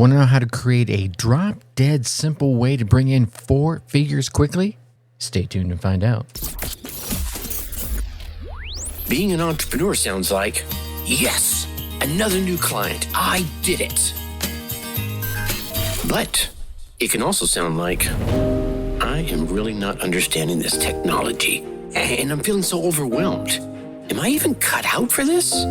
Want to know how to create a drop-dead simple way to bring in 4 figures quickly? Stay tuned and find out. Being an entrepreneur sounds like, yes, another new client. I did it. But it can also sound like, I am really not understanding this technology, and I'm feeling so overwhelmed. Am I even cut out for this?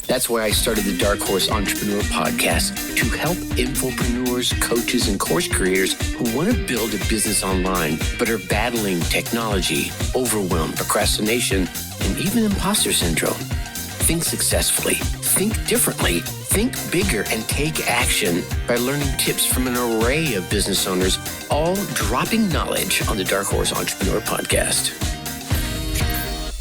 That's why I started the Dark Horse Entrepreneur Podcast, to help infopreneurs, coaches, and course creators who want to build a business online but are battling technology, overwhelm, procrastination, and even imposter syndrome. Think successfully, think differently, think bigger, and take action by learning tips from an array of business owners, all dropping knowledge on the Dark Horse Entrepreneur Podcast.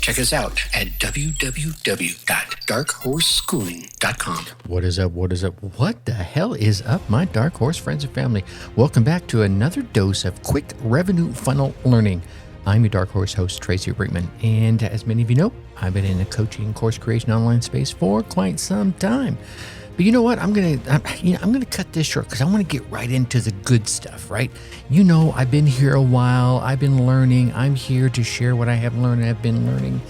Check us out at www.darkhorseschooling.com. What is up? What is up? What the hell is up, my Dark Horse friends and family? Welcome back to another dose of quick revenue funnel learning. I'm your Dark Horse host, Tracy Brinkmann, and as many of you know, I've been in the coaching course creation online space for quite some time. But you know what? I'm gonna cut this short because I want to get right into the good stuff, right? You know, I've been here a while. I've been learning. I'm here to share what I have learned and I've been learning.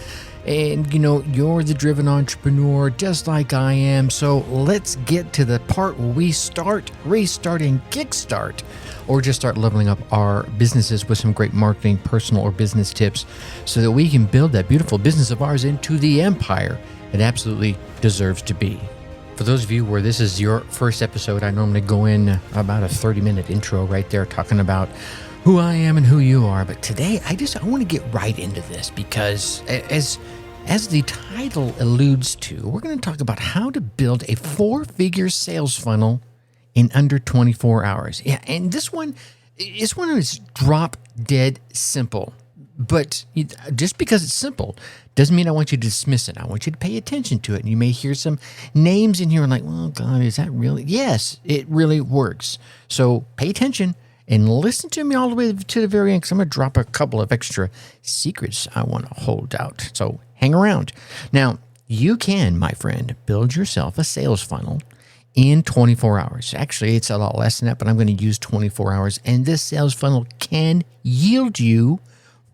And you know, you're the driven entrepreneur just like I am. So let's get to the part where we start, restart, and kickstart, or just start leveling up our businesses with some great marketing, personal or business tips so that we can build that beautiful business of ours into the empire it absolutely deserves to be. For those of you where this is your first episode, I normally go in about a 30-minute intro right there talking about who I am and who you are. But today, I want to get right into this because as the title alludes to, we're going to talk about how to build a 4-figure sales funnel in under 24 hours. Yeah, and this one is drop dead simple. But just because it's simple doesn't mean I want you to dismiss it. I want you to pay attention to it. And you may hear some names in here and like, well, God, is that really? Yes, it really works. So pay attention and listen to me all the way to the very end because I'm going to drop a couple of extra secrets I want to hold out. So hang around. Now, you can, my friend, build yourself a sales funnel in 24 hours. Actually, it's a lot less than that, but I'm going to use 24 hours. And this sales funnel can yield you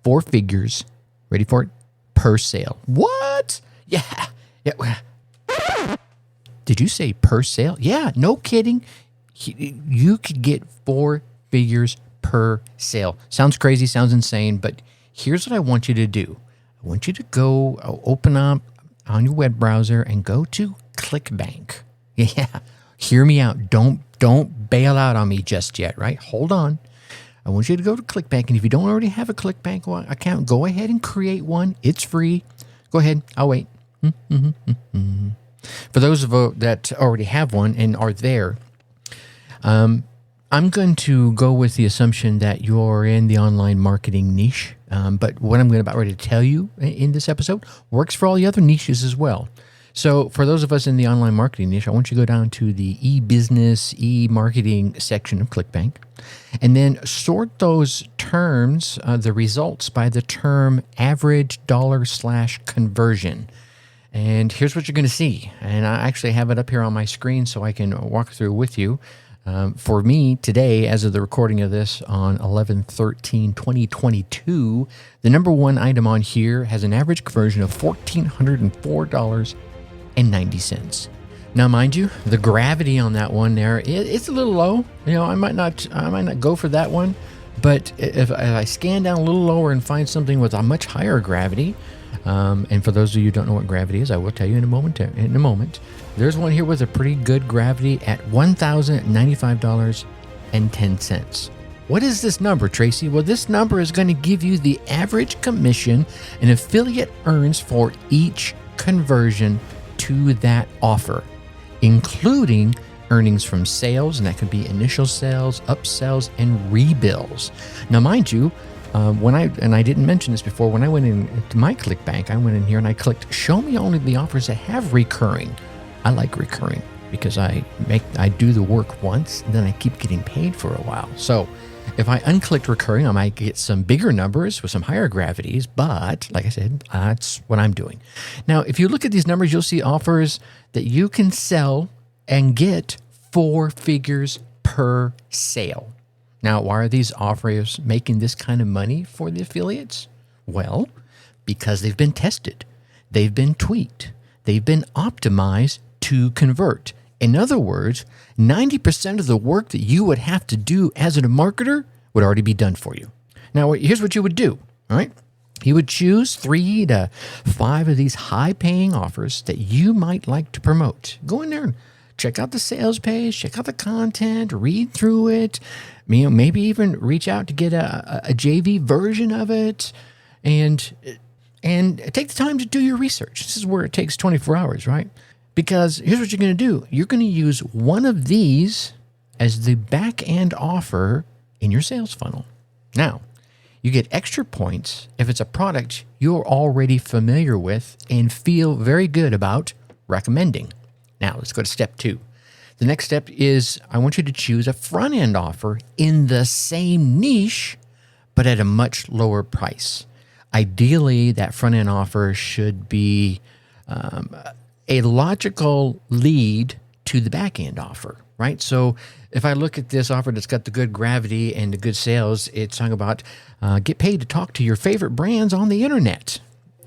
4 figures, ready for it, per sale. What? Yeah. Did you say per sale? Yeah, no kidding. You could get 4 figures per sale. Sounds crazy, sounds insane, but here's what I want you to do. I want you to go open up on your web browser and go to ClickBank. Yeah, hear me out. Don't bail out on me just yet, right? Hold on. I want you to go to ClickBank, and if you don't already have a ClickBank account, go ahead and create one. It's free. Go ahead. I'll wait. For those of you that already have one and are there, I'm going to go with the assumption that you're in the online marketing niche, but what I'm about ready to tell you in this episode works for all the other niches as well. So for those of us in the online marketing niche, I want you to go down to the e-business, e-marketing section of ClickBank, and then sort those terms, the results, by the term average $/conversion. And here's what you're going to see. And I actually have it up here on my screen so I can walk through with you. For me today, as of the recording of this on 11/13/2022, the number one item on here has an average conversion of $1,404.90. Now, mind you, the gravity on that one there, it's a little low. You know, I might not go for that one, but if I scan down a little lower and find something with a much higher gravity, and for those of you who don't know what gravity is, I will tell you in a moment. There's one here with a pretty good gravity at $1,095.10. What is this number, Tracy? Well, this number is going to give you the average commission an affiliate earns for each conversion to that offer, including earnings from sales, and that could be initial sales, upsells, and rebills. Now, mind you, I didn't mention this before, when I went into my ClickBank, I went in here and I clicked show me only the offers that have recurring. I like recurring because I do the work once and then I keep getting paid for a while. So if I unclicked recurring, I might get some bigger numbers with some higher gravities, but like I said, that's what I'm doing. Now, if you look at these numbers, you'll see offers that you can sell and get 4 figures per sale. Now, why are these offers making this kind of money for the affiliates? Well, because they've been tested, they've been tweaked, they've been optimized to convert. In other words, 90% of the work that you would have to do as a marketer would already be done for you. Now, here's what you would do, all right? You would choose 3 to 5 of these high-paying offers that you might like to promote. Go in there and check out the sales page, check out the content, read through it, maybe even reach out to get a JV version of it, and take the time to do your research. This is where it takes 24 hours, right? Because here's what you're going to do. You're going to use one of these as the back-end offer in your sales funnel. Now, you get extra points if it's a product you're already familiar with and feel very good about recommending. Now, let's go to step 2. The next step is I want you to choose a front-end offer in the same niche, but at a much lower price. Ideally, that front-end offer should be a logical lead to the back-end offer, right? So if I look at this offer that's got the good gravity and the good sales, it's talking about get paid to talk to your favorite brands on the internet.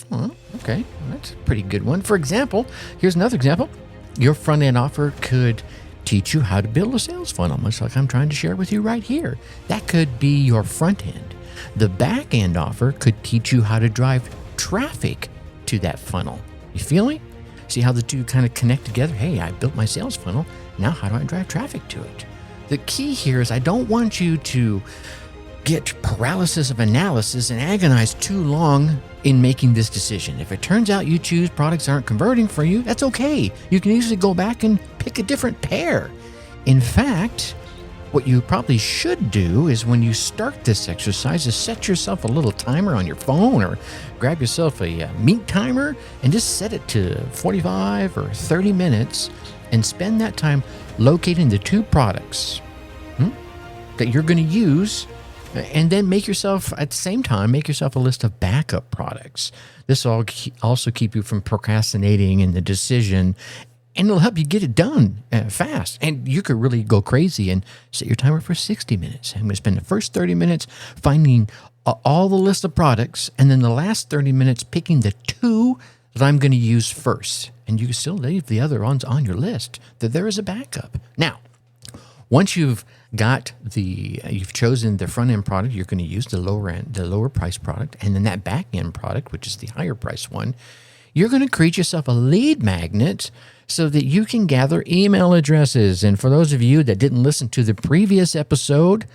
Well, okay, that's a pretty good one. For example, here's another example. Your front-end offer could teach you how to build a sales funnel, much like I'm trying to share with you right here. That could be your front end. The back-end offer could teach you how to drive traffic to that funnel. You feel me? See how the two kind of connect together? Hey, I built my sales funnel. Now how do I drive traffic to it? The key here is I don't want you to get paralysis of analysis and agonize too long in making this decision. If it turns out you choose products that aren't converting for you, that's okay. You can easily go back and pick a different pair. In fact, what you probably should do is when you start this exercise is set yourself a little timer on your phone or grab yourself a meat timer and just set it to 45 or 30 minutes and spend that time locating the 2 products that you're going to use, and then make yourself, at the same time, make yourself a list of backup products. This will also keep you from procrastinating in the decision, and it'll help you get it done fast. And you could really go crazy and set your timer for 60 minutes. I'm going to spend the first 30 minutes finding all the list of products, and then the last 30 minutes picking the 2 that I'm going to use first. And you can still leave the other ones on your list, that there is a backup. Now, once you've chosen the front end product, you're going to use the lower price product, and then that back end product, which is the higher price one, you're going to create yourself a lead magnet so that you can gather email addresses. And for those of you that didn't listen to the previous episode,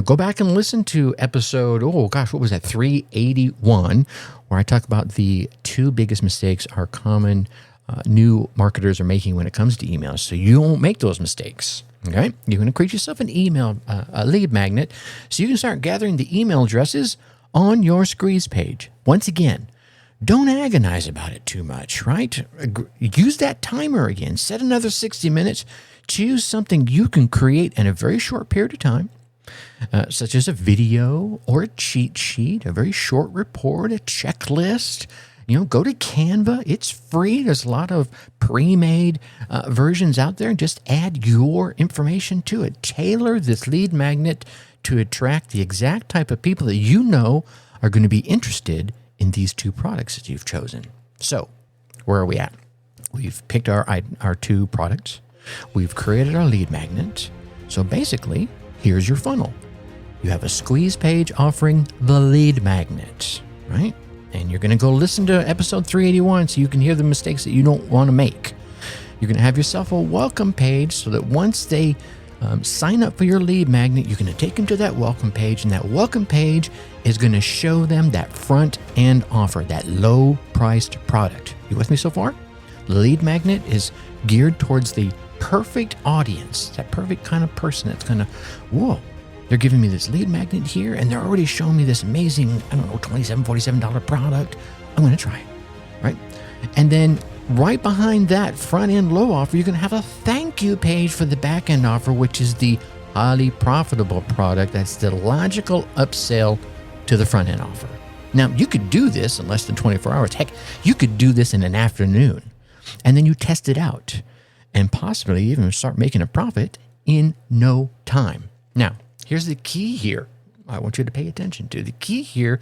go back and listen to episode, 381, where I talk about the 2 biggest mistakes our common new marketers are making when it comes to emails. So you won't make those mistakes. Okay, you're going to create yourself an email, a lead magnet, so you can start gathering the email addresses on your squeeze page. Once again, don't agonize about it too much, right? Use that timer again. Set another 60 minutes. Choose something you can create in a very short period of time, such as a video or a cheat sheet, a very short report, a checklist. Go to Canva. It's free. There's a lot of pre-made versions out there. Just add your information to it. Tailor this lead magnet to attract the exact type of people that you know are going to be interested in these 2 products that you've chosen. So, where are we at? We've picked our 2 products. We've created our lead magnet. So basically, here's your funnel. You have a squeeze page offering the lead magnet, right? And you're going to go listen to episode 381 so you can hear the mistakes that you don't want to make. You're going to have yourself a welcome page so that once they sign up for your lead magnet, you're going to take them to that welcome page, and that welcome page is going to show them that front end offer, that low priced product. You with me so far? The lead magnet is geared towards the perfect audience, that perfect kind of person that's going to, whoa, they're giving me this lead magnet here, and they're already showing me this amazing, $27, $47 product. I'm going to try it, right? And then right behind that front-end low offer, you're going to have a thank you page for the back-end offer, which is the highly profitable product. That's the logical upsell to the front-end offer. Now, you could do this in less than 24 hours. Heck, you could do this in an afternoon, and then you test it out. and possibly even start making a profit in no time. Now, here's the key here. I want you to pay attention to. The key here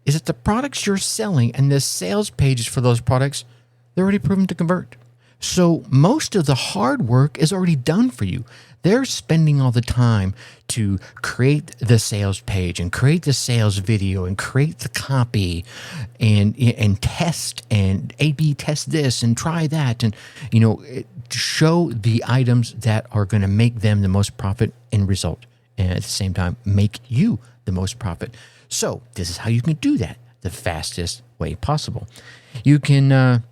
is that the products you're selling and the sales pages for those products, they're already proven to convert. So most of the hard work is already done for you. They're spending all the time to create the sales page and create the sales video and create the copy and test and A/B test this and try that and show the items that are going to make them the most profit end result, and at the same time make you the most profit. So this is how you can do that the fastest way possible. You can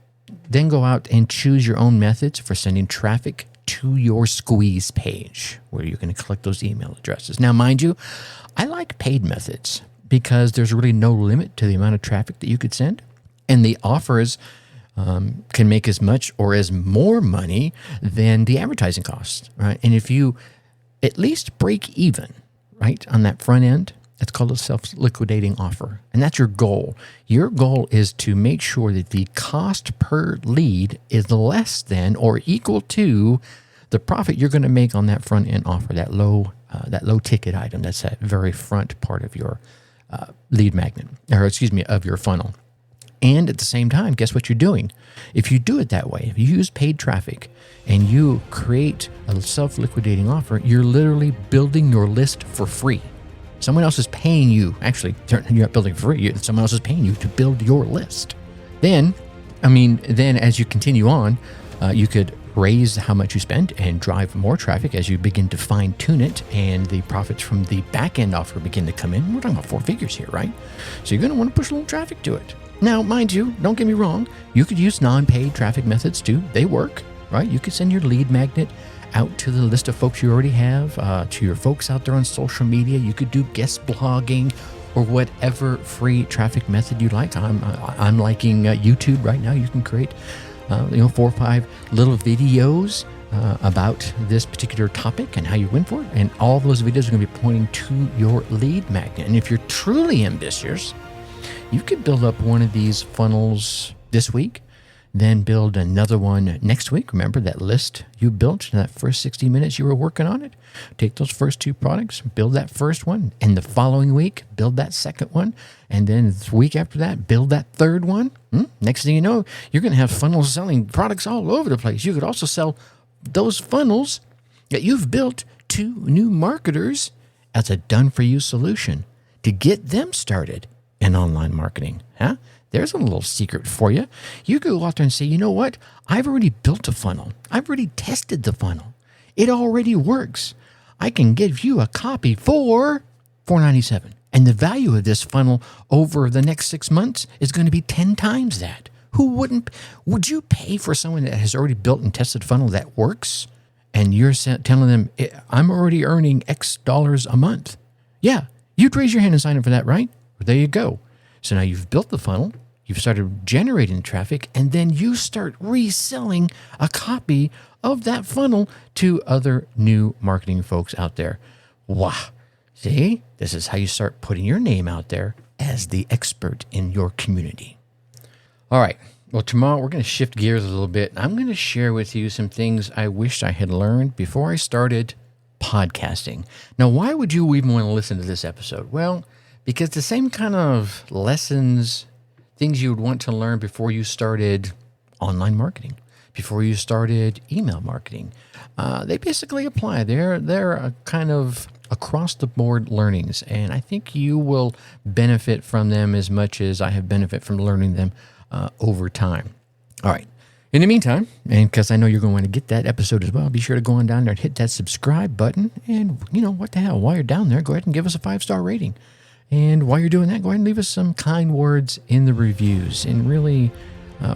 then go out and choose your own methods for sending traffic to your squeeze page where you're going to collect those email addresses. Now, mind you, I like paid methods because there's really no limit to the amount of traffic that you could send, and the offers can make as much or as more money than the advertising costs, right? And if you at least break even, right, on that front end, it's called a self-liquidating offer, and that's your goal. Your goal is to make sure that the cost per lead is less than or equal to the profit you're going to make on that front-end offer, that low ticket item. That's that very front part of your lead magnet, of your funnel. And at the same time, guess what you're doing? If you do it that way, if you use paid traffic and you create a self-liquidating offer, you're literally building your list for free. Someone else is paying you. Actually, you're not building for free. Someone else is paying you to build your list. Then as you continue on, you could raise how much you spend and drive more traffic as you begin to fine tune it, and the profits from the back end offer begin to come in. We're talking about 4 figures here, right? So you're going to want to push a little traffic to it. Now, mind you, don't get me wrong. You could use non-paid traffic methods too. They work, right? You could send your lead magnet out to the list of folks you already have, to your folks out there on social media. You could do guest blogging or whatever free traffic method you like. I'm liking YouTube right now. You can create 4 or 5 little videos about this particular topic and how you win for it. And all those videos are going to be pointing to your lead magnet. And if you're truly ambitious, you could build up one of these funnels this week, then build another one next week. Remember that list you built in that first 60 minutes you were working on it? Take those first 2 products, build that first one, and the following week, build that second one, and then the week after that, build that third one. Next thing you know, you're going to have funnels selling products all over the place. You could also sell those funnels that you've built to new marketers as a done-for-you solution to get them started in online marketing. There's a little secret for you. You could go out there and say, you know what? I've already built a funnel. I've already tested the funnel. It already works. I can give you a copy for $4.97. And the value of this funnel over the next 6 months is going to be 10 times that. Would you pay for someone that has already built and tested a funnel that works? And you're telling them, I'm already earning X dollars a month. Yeah, you'd raise your hand and sign up for that, right? Well, there you go. So now you've built the funnel, you've started generating traffic, and then you start reselling a copy of that funnel to other new marketing folks out there. Wow. See, this is how you start putting your name out there as the expert in your community. All right. Well, tomorrow we're going to shift gears a little bit. I'm going to share with you some things I wished I had learned before I started podcasting. Now, why would you even want to listen to this episode? Well, because the same kind of lessons, things you would want to learn before you started online marketing, before you started email marketing, they basically apply. They're a kind of across-the-board learnings, and I think you will benefit from them as much as I have benefit from learning them over time. All right. In the meantime, and because I know you're going to get that episode as well, be sure to go on down there and hit that subscribe button. And, what the hell, while you're down there, go ahead and give us a 5-star rating. And while you're doing that, go ahead and leave us some kind words in the reviews. And really,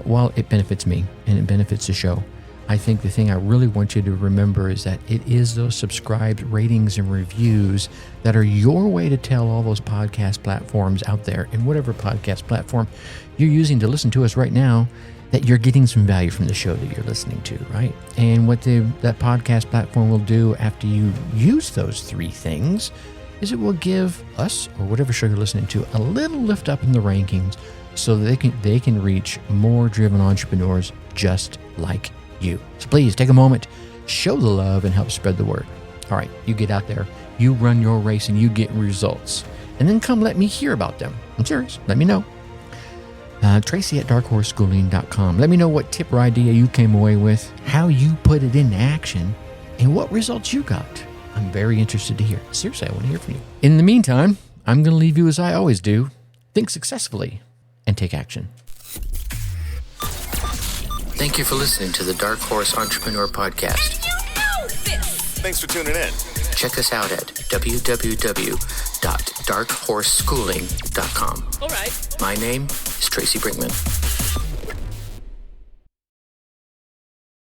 while it benefits me and it benefits the show, I think the thing I really want you to remember is that it is those subscribed ratings and reviews that are your way to tell all those podcast platforms out there, and whatever podcast platform you're using to listen to us right now, that you're getting some value from the show that you're listening to, right? And what that podcast platform will do after you use those 3 things is it will give us, or whatever show you're listening to, a little lift up in the rankings so that they can reach more driven entrepreneurs just like you. So please take a moment, show the love, and help spread the word. All right, you get out there, you run your race, and you get results. And then come let me hear about them. I'm serious. Let me know. Tracy at darkhorseschooling.com. Let me know what tip or idea you came away with, how you put it into action, and what results you got. I'm very interested to hear. Seriously, I want to hear from you. In the meantime, I'm going to leave you as I always do. Think successfully and take action. Thank you for listening to the Dark Horse Entrepreneur Podcast. Thanks for tuning in. Check us out at www.darkhorseschooling.com. All right. My name is Tracy Brinkmann.